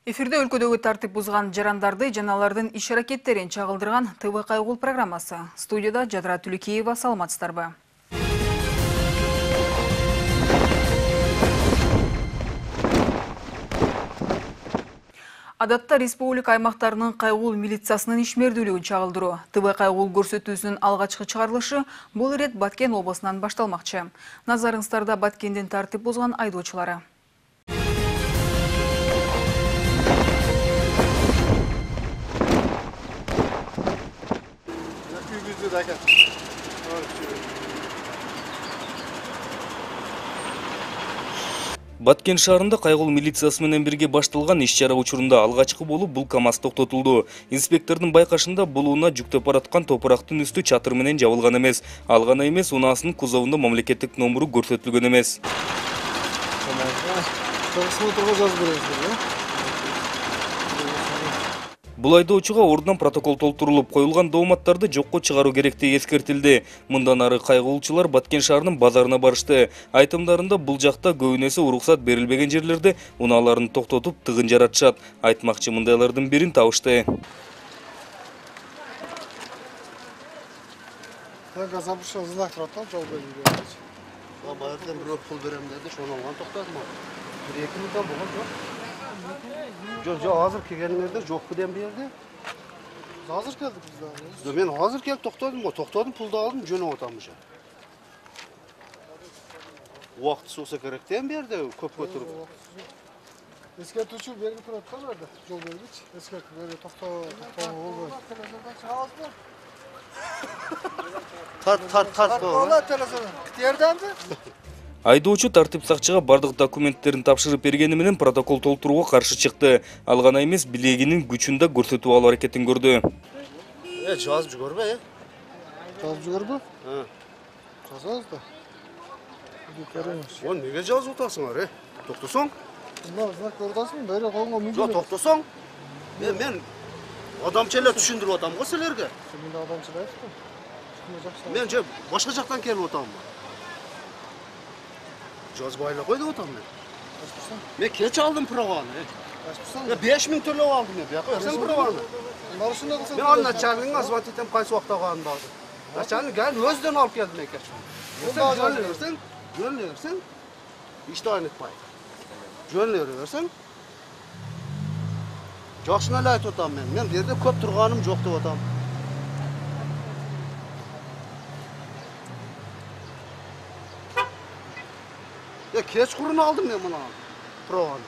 Эфирде өлкөдөгү тартип бузган жарандарды жана алардын иш аракеттерин чагылдырган ТВ Кайгул программасы. Студияда Жадыра Түлүкеева, саламатсыздарбы. Адатта республика аймактарынын кайгул милициясынын ишмердүүлүгүн чагылдыруу ТВ Кайгул көрсөтүүсүнүн алгачкы чыгарылышы бул ирет Баткен облусунан башталмакчы. Назарыңыздарда Баткендин тартип бузган айдоочулары. Баткен шаарында кайгул милициясы менен бирге башталган иш-чара учурунда алгачкы болуп бул КАМАЗ токтотулду. Инспектордун байкашында бул унаа жүктөп бараткан топурактын үстү чатыр менен жабылган эмес. Ал гана эмес, унаасынын кузовунда мамлекеттик номуру көрсөтүлгөн эмес. Бул айдоочуга ордунан протокол толтурулуп, коюлган дооматтарды жокко чыгаруу керектиги эскертилди. Мындан ары кайгуулчулар Баткен шаарынын базарына барышты. Айтымдарында бул жакта көбүнесе уруксат берилбеген жерлерде унааларын токтотуп тыгын жаратышат. Айтмакчы, мындайлардын бирин табышты. Hazır kelgenlerde жоқ биден берді. Hazır geldik biz daha. Ben hazır gelip toxtadım, pulda aldım, jön otammışam. Vaqt olsa kerekten berdi, köp götürüp. Eskертүүчү берип турат берди. Жол бергич, ескертип берди, токто болбой. Тарт. Ала телефон. Китерденби? Айдоочу тартип сакчыга бардык документтерин тапшырып бергени менен протокол толтурууга каршы чыкты. Ал гана эмес, билегинин күчүн да көрсөтүп алуу аракетин көрдү. Жазып жүгөрбө, Жазып жүгөрбө? Жазабыз да. Он неге жазып атасыңар, Токтосоң? Мына знак көрдасың, бери колго мүмкүн. Жок, токтосоң. Мен адамча эле түшүндүрүп атам го силерге. Мен адамча эле айттым. Мен же башка жактан келип атам. Жазбай эле кой деп атам мен. Мен кеч алдым праваны. 5000 төлөп алдым мен. Бияка берсең праваны. Мен ал начальниктин звонить этем, кайсы убакта калганда. Начальник гел өзүнөн алып келди мен кеч. Жөн берсең, иште айнытпай. Жөн берсең. Жакшына эле айтып атам мен. Мен бу жерде көп турганым жок деп атам. Keç kurunu aldım ben buna. Provanı.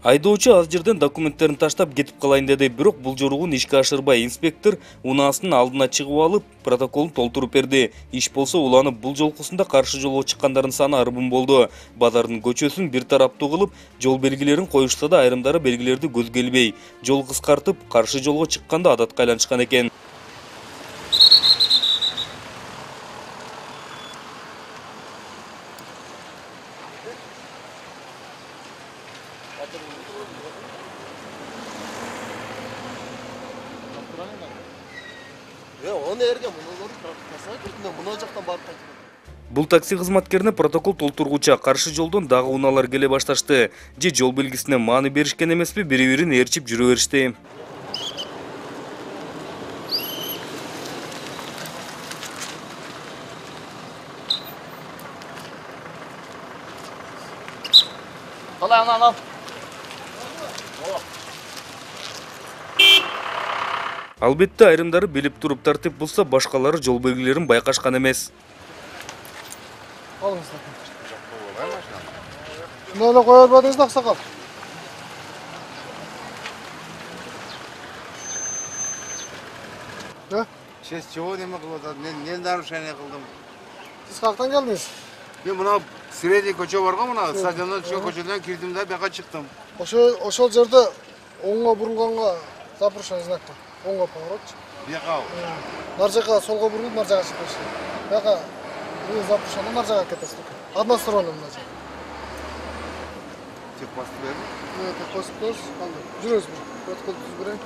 Айдоочу аз жерден документтерин таштап кетип калайын деди, бирок бул жоругун ишке ашырбай инспектор унаасынын алдына чыгып алып, протоколун толтуруп берди. Иш болсо уланып бул жолкусунда каршы жолго чыккандардын саны арбын болду. Базардын көчөсүн бир тараптуу кылып, жол белгилерин коюшса да айрымдары белгилерди көзгө илбей, жол кыскартып, каршы жолго чыкканда адатка айланышкан экен. Бул такси кызматкерине протокол толтургуча каршы жолдон дагы унаалар келе башташты. Же жол белгисине мааны беришкен эмеспи, бири-бирин ээрчип жүрө беришти. Албетте айрымдары билип туруп тартип булса, башкалары жол белгилерин байкашкан эмес. Şunlarla koyarmadınız da sakal. Siz чего не кылып не нарушение кылдым? Siz kalktan geldiniz. Мен мына средний көчө бар го, мына стадиондон чыгып көчөдөн кирдим да бияка чыктым. Ошол жерде оңго бурулганга запрещенный знак бар. Оңго поворот. Бияка. Нар жака солго бурулуп, нар жака чыгыш. Бияка запрещенный, нар жака кетесиз. Односторонний мына жер. Техпаспорт берди. Техпаспорт, жүрөсүз. Протокол түзүп берейин.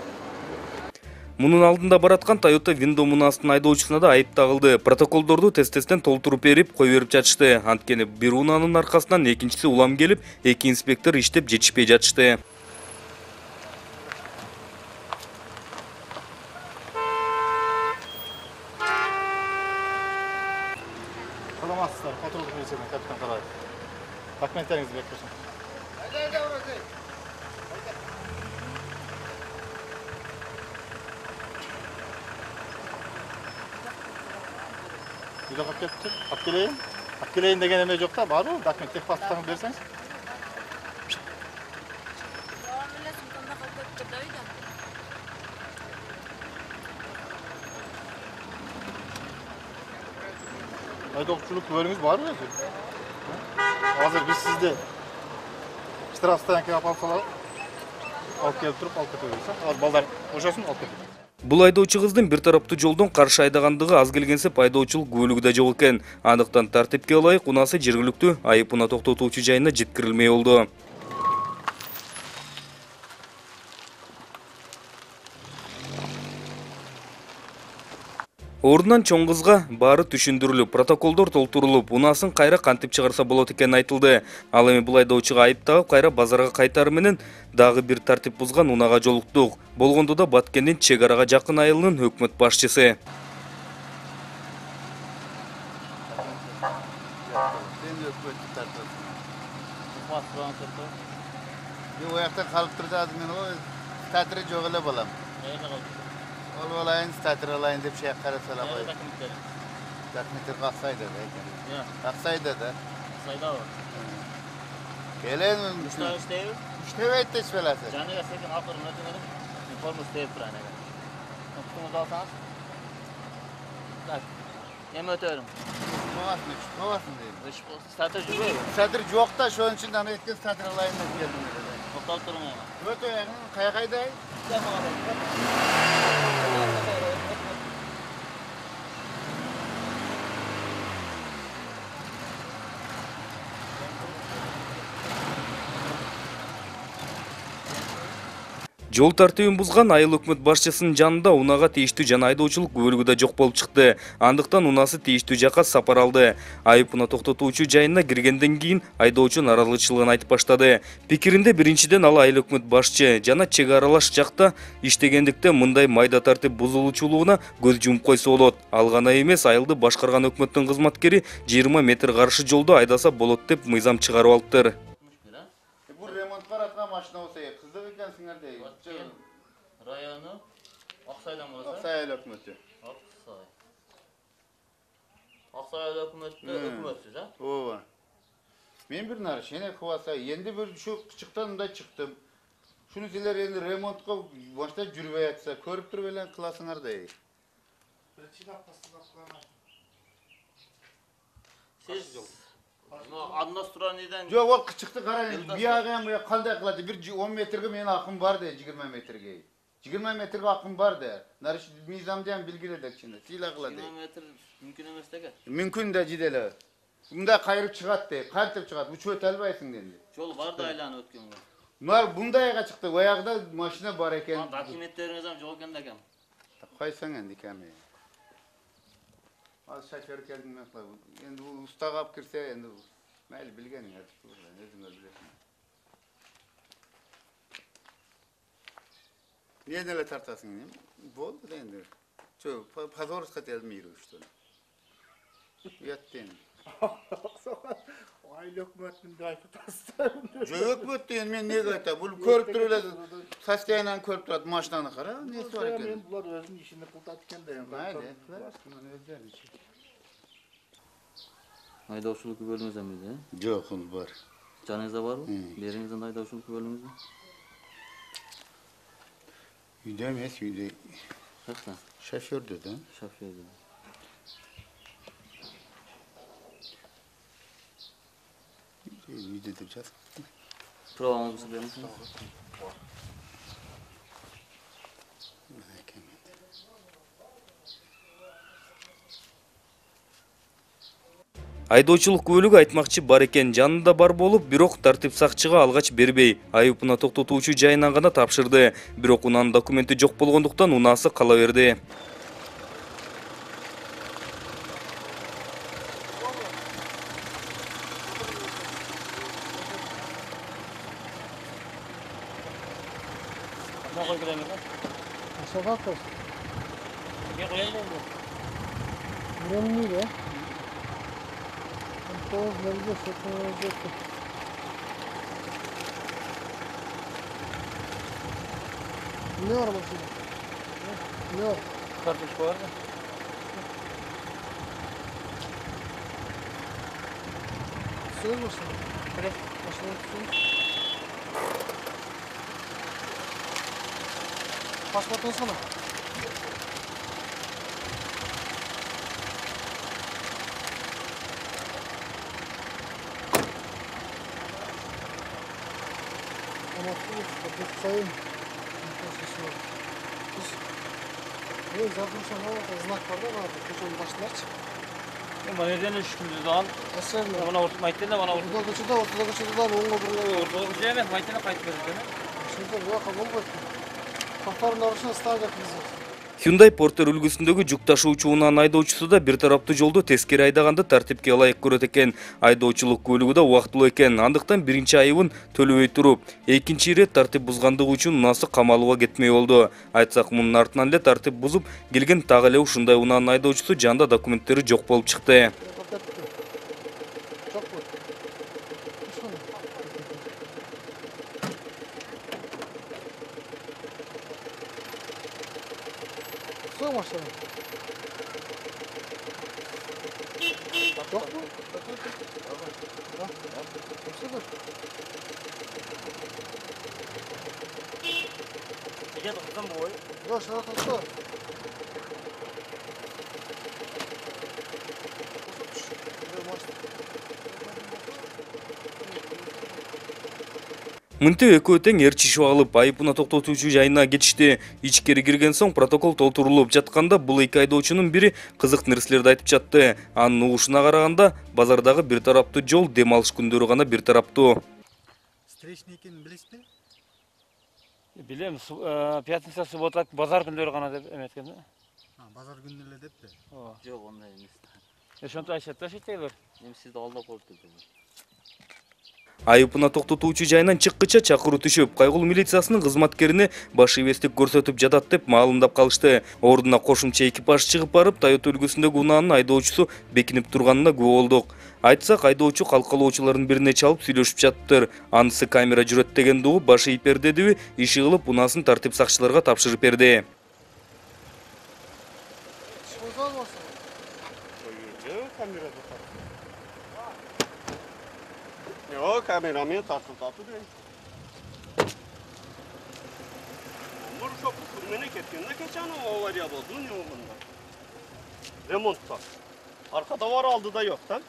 Мунун алдында бараткан Toyota Window мунаасынын айдоочусуна да айып тагылды. Протоколдорду тез-тезден толтуруп берип, кой берип жатышты. Анткени бир унаанын аркасынан экинчиси улам келип, эки инспектор иштеп жетишпей жатышты. Саламатсыздар, патрулдук милициядан капитан Караев. Документтериңизди берип берсең. Үйдө калып кетиптир. Алып келейин. Алып келейин деген эме жок да, барбы? Документ техпаспортуңду берсеңиз. Айдоочулук күбөлүңүз барбы өзү? Азыр биз сизди штраф стоянкага алып салалы. Алып келип туруп, алып кетебиз. Азыр балдар ошосун алып кетебиз. Бул айдоочу кыздын бир тараптуу жолдон каршы айдагандыгы аз келгенсип айдоочулук күбөлүгү да жок экен. Андыктан тартипке ылайык унаасы жергиликтүү айыпына токтотуучу жайына жеткирилмей болду. Ордунан чоң кызга баары түшүндүрүлүп, протоколдор толтурулуп, унаасын кайра кантип чыгарса болот экени айтылды. Ал эми бул айдоочуга айып тагып, кайра базарга кайтары менен дагы бир тартип бузган унаага жолуктук. Болгондо да Баткендин чек арага жакын айылынын өкмөт башчысы. Bu ayakta kalıp duracağız men o statiri jok ele bolam. Ol bolayın statiri alayın dep şey karasalar koy. Dokumentler kalksaydı da ekan. Kalksaydı da. Sayda var. Gelen Usta isteyip, işte veyt de spelası. canıya sekin akırın ödünledim. Informu isteyip durana. Noktuğumuzu alsanız. Bak. Yem ötüyorum. Kovasın deyim. Strateji böyle. Statir jok da şonun için ana etken statiri alayın dep geldim. Noktalık durun ama. Öte ayağın kayakayday. Жол тартибин бузган айыл өкмөт башчысынын жанында унаага тийиштүү жана айдоочулук күбөлүгү да жок болуп чыкты. Андыктан унаасы тийиштүү жакка сапар алды. Айыпына токтотуучу жайына киргенден кийин айдоочу нааразычылыгын айтып баштады. Пикиринде биринчиден ал айыл өкмөт башчы жана чек аралаш жакта иштегендиктен мындай майда тартип бузулуучулугуна көз жумуп койсо болот. Ал гана эмес, айылды башкарган өкмөттүн кызматкери 20 метр каршы жолду айдаса болот деп мыйзам чыгарып алыптыр. Bu remont karatma maşına olsa ya kızdık ekansınlar değil. Rayonu Aksay'dan burası. Aksay ayıl hükümeti. Aksay. Aksay hükümetiz ha? Ova. Men bir nar şene kuvasa endi bir şu küçükten da çıktım. Şunu sizler endi remontga başta jürüp atsa körüp turup elen kılasыңар da. Siz Adnas Turani'den Yok o küçüktü karayın. Bir ağayan buraya kaldı kıladı. Bir 10 metrege men akım var de 20 metrege. 20 metrege akım var de. Narış mizam diyen bilgiledek şimdi. Sila kıladı. kilometre mümkün emas de. Mümkün de cidele. Bunda kayırıp çıkat de. Kayırıp çıkat. Bu çöğüt albaysın dendi. Yol var da aylan ötken var. Bunlar bunda ayağa çıktı. O ayakta maşına var eken. Dokumentleriniz hem jok eken de kem. Koysan endi kemi. Az şoför geldim mesela. Endi bu usta kap kirse endi mayli bilgenin artık bu. Özüngöz bilesin. Niye neler tartasın diyeyim? Boldu da endi. Şu pazarlık geldim yürü işte. Yattı endi. Aile hükümetinin ayıp tasarım. Yok mu diyen men ne gayta? Bu körüp durula saskayla körüp durat maşnany kara. Nesi var eken? Bunlar özünün işini kıldatken de yani. Mayli. Baskından özlerin için. Aydauşuluk bölümümüzde miydi? Yok var. Canınızda var mı? Yerinizden aydauşuluk bölümümüzde? Yüdemes yüde. Kaçta? Şoför dedi. Şoför dedi. Yüde duracağız. Provamızı verir misiniz? Айдоочулук көлүгү айтмакчы бар экен, жанында бар болуп, бирок тартип сакчыга алгач бербей, айыпына токтотуучу жайынан гана тапшырды. Бирок унаанын документи жок болгондуктан унаасы кала берди. Ne var başında? Ne var? Карточка бар да? Söz başında. Başında söz. Pasport alsana. Sayın. Ne zaten знак var da var. Koçun başlar. Bana nereden düştünüz lan? Aslan mı? Bana orta maytın da bana orta. Ortada koçuda onunla buraya. Ortalık bir şey hemen maytına kayıt verin. Şimdi yok kabul koy. Kafarın arasına stavacak bizi. Hyundai Porter үлгүсүндөгү жүк ташуучу унаанын айдоочусу да бир тараптуу жолду тескери айдаганды тартипке ылайык көрөт экен. Айдоочулук көлүгү да убактылуу экен. Андыктан биринчи айыбын төлөбөй туруп, экинчи ирет тартип бузгандыгы үчүн унаасы камалууга кетмей болду. Айтсак, мунун артынан эле тартип бузуп келген так эле ушундай унаанын айдоочусу жанында документтери жок болуп чыкты. Çok bu. Soğuk başladı. Çok mu? Yok, şuna tuttu. Мынтип экөө тең ээрчишип алып, айыпына токтотуучу жайына кетишти. Ичкери кирген соң протокол толтурулуп жатканда бул эки айдоочунун бири кызык нерселерди айтып жатты. Анын угушуна караганда, базардагы бир тараптуу жол дем алыш күндөрү гана бир тараптуу. Встречный экенин билесизби? Билем, пятница, суббота, базар күндөрү гана деп эметкен да. Базар күнү эле депти. Жоқ, ондай емес. Ошонто айтышат да шектейлер. Мен сизди алдап коюптур. Айыпына токтотуучу жайынан чыккыча чакыруу түшүп, кайгылуу милициясынын кызматкерине баш ийбестик көрсөтүп жатат деп маалымдап калышты. Ордуна кошумча экипаж чыгып барып, Toyota үлгүсүндөгү унаанын айдоочусу бекинип турганына күбө болдук. Айтсак, айдоочу калкалоочулардын бирине чалып сүйлөшүп жатыптыр. Анысы камера жүрөт деген угуп, баш ийип бердиби, иши кылып унаасын тартип сакчыларга тапшырып берди. Yok, kameramı tartıltatı değil. Onur çok kurmene kettiğinde geçen o var ya bozduğun yok bunda. Remontta. Arkada var aldı da yok da.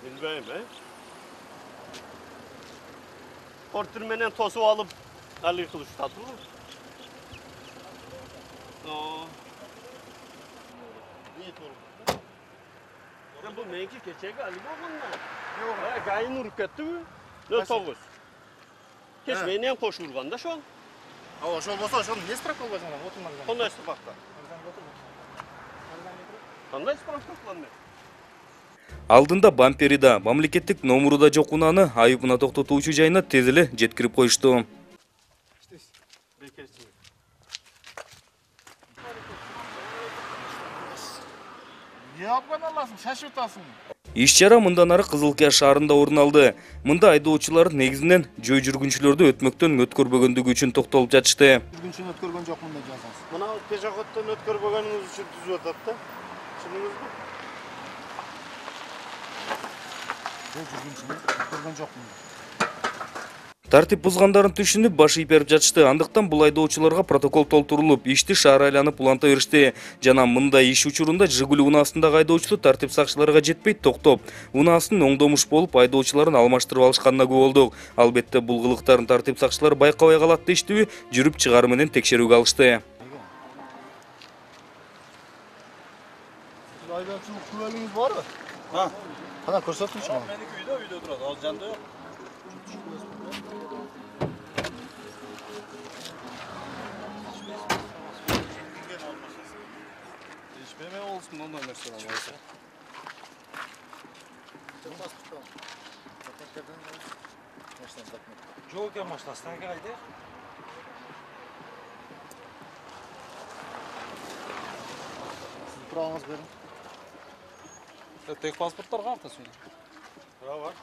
Bilmeyim he. Portürmenen tosu alıp Ali kılıç tatlı. Niye torun? Bu menki keçeki Ali babamla. Yok. Gayın urup gitti mi? Ne toğuz? Keçmeyen koşulganda şu an. Ошол болсо ошону не справка албайсың ана отурмаңдар. Qanday spravka? Qanday spravka qılandı? Алдында бампери да, мамлекеттик номуру да жок унааны айыпына токтотуучу жайына тез эле жеткирип коюшту. Не алган аласың, шашып атасың. Иш-чара мындан ары Кызылкия шаарында орун алды. Мында айдоочулар негизинен жөө жүргүнчүлөрдү өтмөктөн өткөрбөгөндүгү үчүн токтолуп жатышты. Жүргүнчүнү өткөргөн жок мындай жазасыз. Buna pejagottan ötkörбөгөнүңүз үчүн түзүп атат да. Түшүндүңүзбү? Жүргүнчүнү өткөргөн жок мындай. Тартип бузгандарын түшүнүп, баш ийип берип жатышты. Андыктан бул айдоочуларга протокол толтурулуп, ишти шаар айланып уланта беришти. Жана мындай иш учурунда Жигули унаасындагы айдоочусу тартип сакчыларга жетпей токтоп, унаасынын оңдомуш болуп айдоочуларын алмаштырып алышканына күбө болдук. Албетте бул кылыктарын тартип сакчылары байкабай калат дештиби, жүрүп чыгары менен текшерүүгө алышты. Айдоочулук күбөлүгүңүз барбы? Ha. Кана көрсөтүңүзчү мага. Meniki uyda turadi, hozir janda yo'q. İçmeme olsun ondan mesela varsa. Жол экен машина, станка кайда? Сиздин праваңыз берин. Tek pasportlar kalktı sonra. Права бар.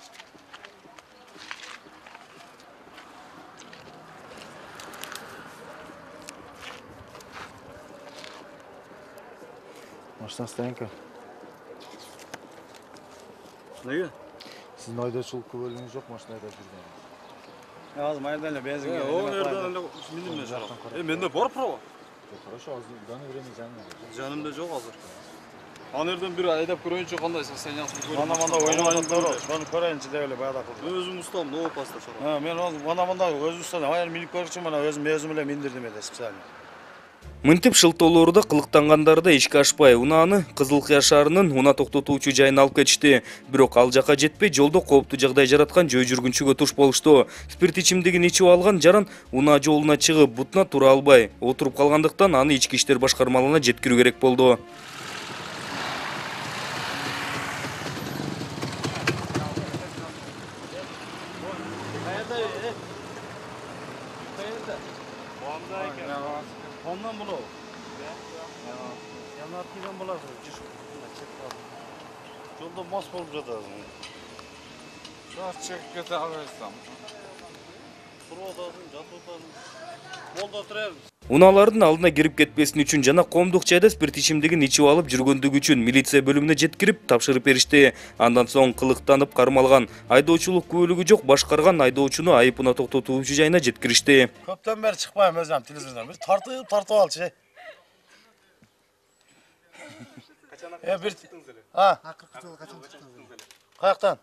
Машина станка. Neye? Sizin aydaçılık kubölünüz yok машина айдап жүргөн. Azım aydan benzin geldi. O nereden öyle mindim mesela. Bende var prova. Хорошо, азыр даны времени жанына. Canımda yok hazır. Anırdan bir ayda koyunca kandaysa sen yansın koyun. Мана ойнап жатыр. Соны көрөйүнчү деп эле баягы кылдым. Özüm ustam ne o pasta sonra. Ha, мен ол мана өз устан аяр минип көрчү, мана өзүм эле миндирдим эле специально. Мынтип шылтоолоруда кылыктангандар да ишке ашпай унааны Кызыл Кыя шаарынын унаа токтотуучу жайына алып кетишти. Бирок ал жака жетпей жолдо кооптуу жагдай жараткан жөө жүргүнчүгө туш болушту. Спирт ичимдигин ичип алган жаран унаа жолуна чыгып, бутуна тура албай отуруп калгандыктан аны ички иштер башкармалыгына жеткирүү керек болду. Ondan bunu. Yanına atmayacağım bulasın. Yolda mas bolup жатасың. Biraz çekip götür alırsam. Kuru odasın, jat odasın. Molda oturarız. Унаалардын алдына кирип кетпесин үчүн жана коомдук жайда спирт ичимдигин ичип алып жүргөндүгү үчүн милиция бөлүмүнө жеткирип тапшырып беришти. Андан соң кылыктанып кармалган, айдоочулук күбөлүгү жок башкарган айдоочуну айыпына токтотуучу жайына жеткиришти. Көптөн бери чыкпайм өзүм телевизордон. Бир тартып алчы. Bir... Ha? Kayaktan?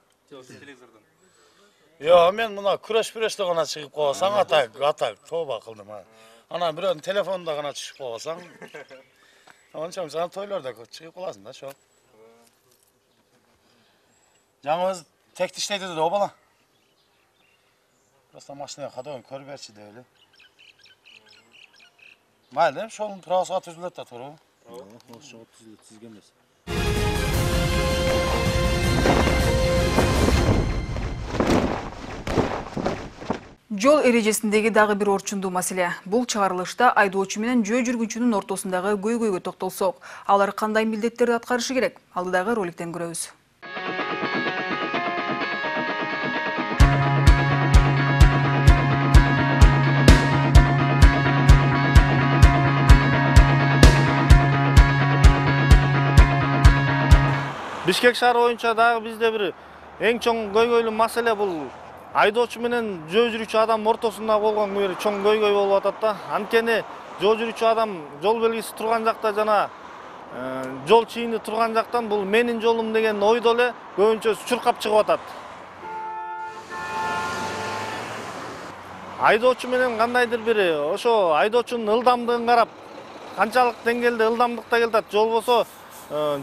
Yo, men buna küreş gana çıkıp koyasam atak, toba kıldım ha. Ana bir telefonda gana çıkıp koyasam. Onun için sana toylarda çıkıp koyasın da şu. Canımız tek dişteydi de o bana. Burası da maşinaya kadar körberçi de öyle. Madem şu an prası 600 lira turu. Şu 30 lira çizgemez. Жол эрежесиндеги дагы бир орчундуу маселе. Бул чыгарылышта айдоочу менен жөө жүргүнчүнүн ортосундагы көйгөйгө токтолсок, алар кандай милдеттерди аткарышы керек? Алдыдагы роликтен көрөбүз. Бишкек шаары боюнча дагы бизде бир эң чоң көйгөйлүү маселе бул айдоочу менен жөө жүрүүчү адам ортосунда болгон бир чоң көйгөй болуп атат да. Анткени жөө жүрүүчү адам жол белгиси турган жакта жана жол чийини турган жактан бул менин жолум деген ойдо эле көбүнчө чуркап чыгып атат. Айдоочу менен кандайдыр бир ошо айдоочунун ылдамдыгын карап, канчалык деңгээлде ылдамдыкта келатат, же болбосо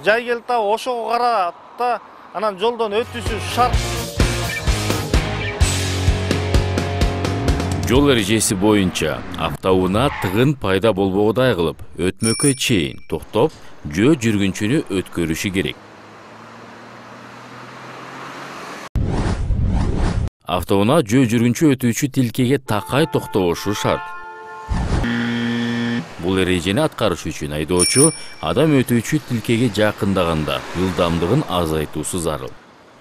жай келип та ошого карап да анан жолдон өтүүсү шарт. Жол эрежеси боюнча автоунаа тыгын пайда болбогудай кылып, өтмөккө чейин токтоп, жөө жүргүнчүнү өткөрүшү керек. Автоунаа жөө жүргүнчү өтүүчү тилкеге такай токтобошу шарт. Бул эрежени аткарыш үчүн айдоочу адам өтүүчү тилкеге жакындаганда ылдамдыгын азайтуусу зарыл.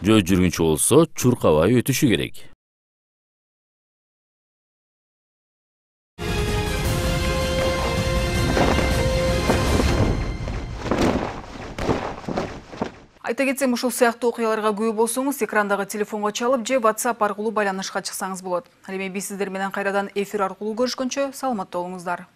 Жөө жүргүнчү болсо чуркабай өтүшү керек. Айта кетсем, ушул сыяктуу окуяларга күбө болсоңуз, экрандагы телефонго чалып же WhatsApp аркылуу байланышка чыксаңыз болот. Ал эми биз сиздер менен кайрадан эфир аркылуу көрүшкөнчө саламатта болуңуздар.